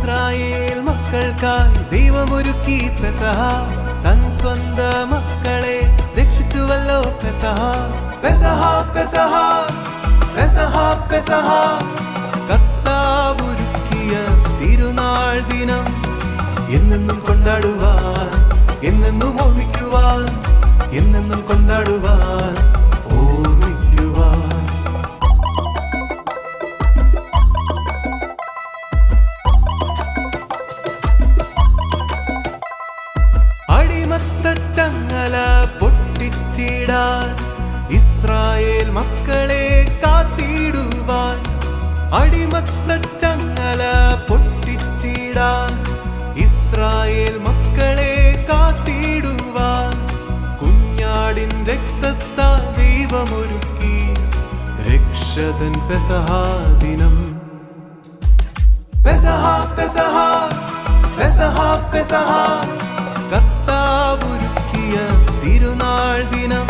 Israel മക്കൾക്കായി ദൈവമൊരുക്കി പെസഹ, തൻ സ്വന്ത മക്കളെ രക്ഷിച്ചുവല്ലോ പെസഹ. പെസഹ പെസഹ പെസഹ പെസഹ, കർത്താവൊരുക്കിയ തിരുനാൾ ദിനം എന്നെന്നും കൊണ്ടാടുവാൻ, എന്നെന്നും ഓർമ്മിക്കുവാൻ, എന്നെന്നും കൊണ്ടാടുവാൻ, ഓർമ്മിക്കുവാൻ. അടിമത്തച്ചങ്ങല പൊട്ടിച്ചിടാൻ ഇസ്രായേൽ മക്കളെ കാത്തിടുവാൻ, അടിമത്തച്ചങ്ങല പൊട്ടിച്ചിടാൻ ഇസ്രായേൽ മക്കളെ കാത്തിടുവാൻ, കുഞ്ഞാടിൻ രക്തത്താൽ ദൈവമൊരുക്കി രക്ഷതൻ പെസഹ ദിനം. പെസഹ പെസഹ പെസഹ പെസഹ, കർത്താവൊരുക്കിയ തിരുനാൾ ദിനം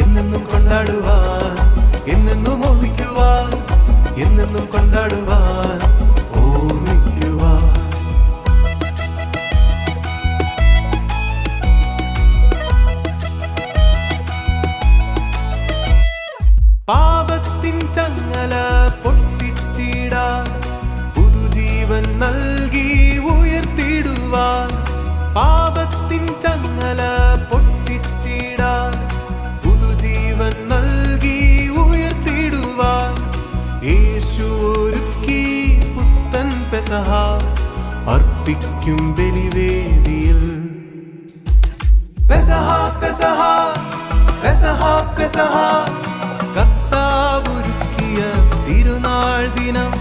എന്നെന്നും കൊണ്ടാടുവാൻ, എന്നെന്നും ഓർമ്മിക്കുവാൻ, എന്നെന്നും കൊണ്ടാടുവാൻ, ഓർമ്മിക്കുവാൻ. പാപത്തിൻ ചങ്ങല പൊട്ടിച്ചിടാൻ പുതുജീവൻ നൽകി ഉയർത്തിടുവാൻ, പാപത്തിൻ ചങ്ങല പൊട്ടിച്ചിടാൻ പുതുജീവൻ നൽകി ഉയർത്തിടുവാൻ, യേശു ഒരുക്കി പുത്തൻ പെസഹ അർപ്പിക്കും ബലിവേദിയിൽ. പെസഹ പെസഹ പെസഹ പെസഹ, കർത്താവൊരുക്കിയ തിരുനാൾ ദിനം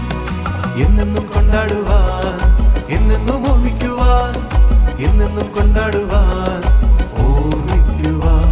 എന്നെന്നും കൊണ്ടാടുവാൻ, എന്നെന്നും ഓർമ്മിക്കുവാൻ, എന്നെന്നും കൊണ്ടാടുവാൻ, ഓർമ്മിക്കുവാൻ.